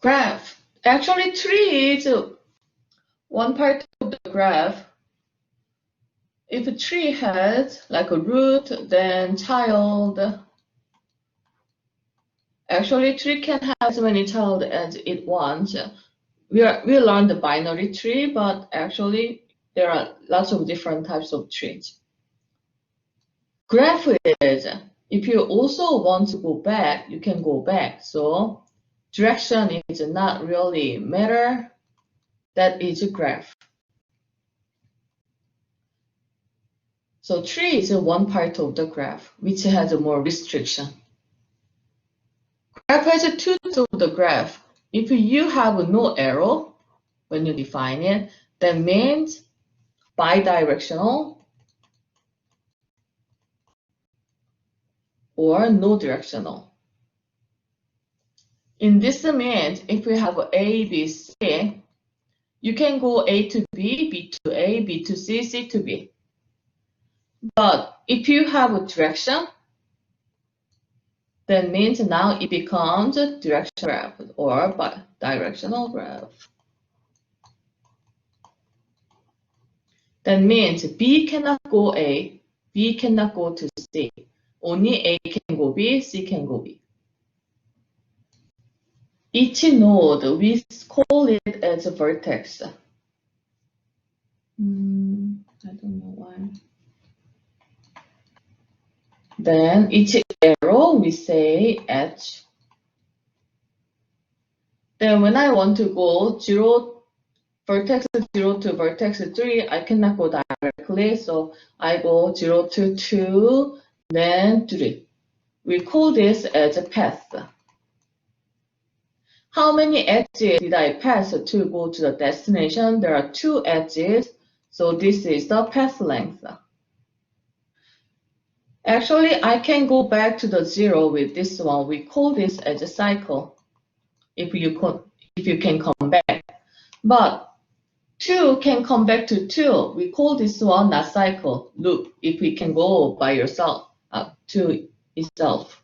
Graph. Actually, tree is one part of the graph. If a tree has like a root, then child. Actually, tree can have as many child as it wants. We learned the binary tree, but actually there are lots of different types of trees. Graph is, if you also want to go back, you can go back. So direction is not really matter. That is a graph. So tree is one part of the graph, which has more restriction. Graph has two sides of the graph. If you have no arrow when you define it, that means bidirectional or no directional. In this means if we have A, B, C, you can go A to B, B to A, B to C, C to B. But if you have a direction, that means now it becomes a directional graph or bidirectional graph. That means B cannot go A, B cannot go to C. Only A can go B, C can go B. Each node, we call it as a vertex. I don't know why. Then each arrow, we say edge. Then when I want to go vertex 0 to vertex 3, I cannot go directly, so I go 0 to 2, then 3. We call this as a path. How many edges did I pass to go to the destination? There are 2 edges, so this is the path length. Actually, I can go back to the 0 with this one. We call this as a cycle, if you can come back. But 2 can come back to 2. We call this one not cycle, loop, if we can go by yourself, to itself.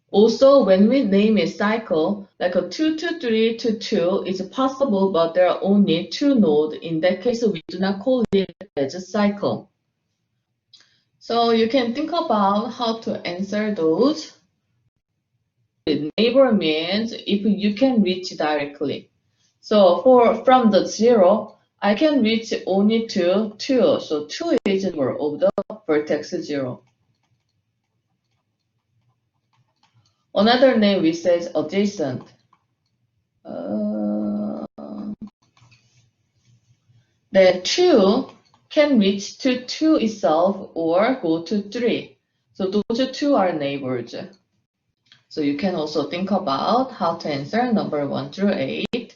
Also, when we name a cycle, like a 2 to 3 to 2 is possible, but there are only 2 nodes. In that case, we do not call it as a cycle. So you can think about how to answer those. Neighbor means if you can reach directly. So from the 0, I can reach only to 2. So 2 is the neighbor of the vertex 0. Another name we say adjacent. Then 2 can reach to 2 itself or go to 3. So those 2 are neighbors. So you can also think about how to answer number 1 through 8.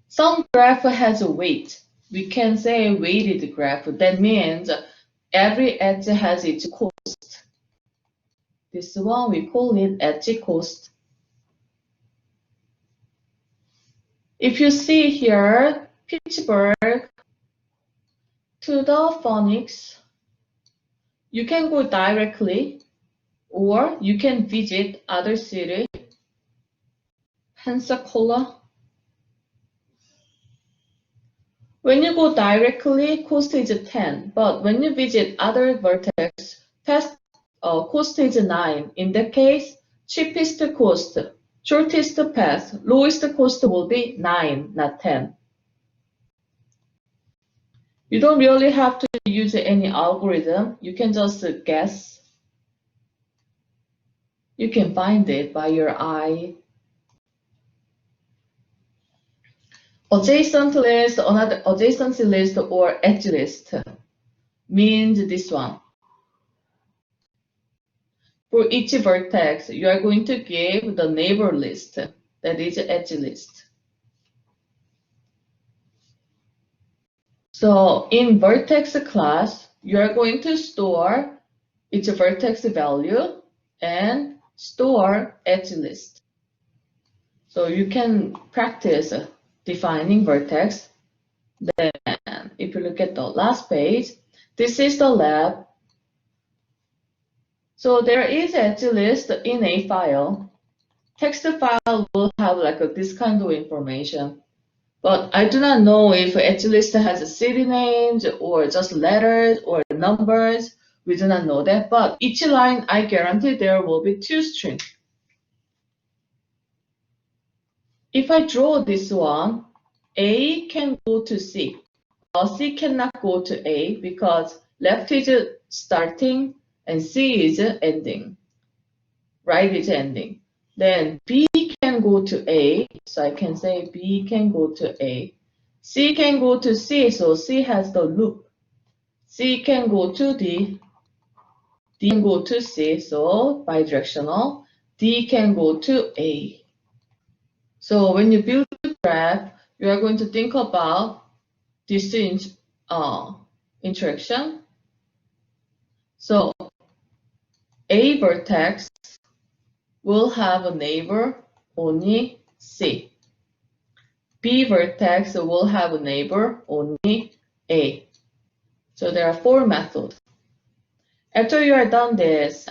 Some graph has a weight. We can say weighted graph. That means every edge has its cost. This one we call it edge cost. If you see here, Pittsburgh to the Phoenix, you can go directly or you can visit other city, Pensacola. When you go directly, cost is 10, but when you visit other vertex, cost is 9. In that case, cheapest cost, shortest path, lowest cost will be 9, not 10. You don't really have to use any algorithm. You can just guess. You can find it by your eye. Adjacent list, another adjacency list or edge list means this one. For each vertex, you are going to give the neighbor list, that is edge list. So in vertex class, you are going to store its vertex value and store edge list. So you can practice defining vertex. Then if you look at the last page, this is the lab. So there is edge list in a file. text file will have like this kind of information. But I do not know if ArcList has city names or just letters or numbers. We do not know that. But each line, I guarantee there will be 2 strings. If I draw this one, A can go to C. C cannot go to A because left is starting and C is ending. Right is ending. Then B can go to A, so I can say B can go to A. C can go to C, so C has the loop. C can go to D, D can go to C, so bidirectional. D can go to A. So when you build a graph, you are going to think about this interaction. So A vertex will have a neighbor only C. B vertex will have a neighbor only A. So there are 4 methods. After you are done this,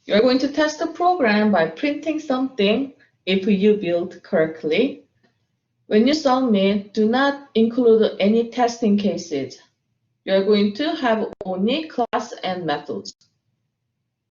you are going to test the program by printing something if you build correctly. When you submit, do not include any testing cases. You are going to have only class and methods.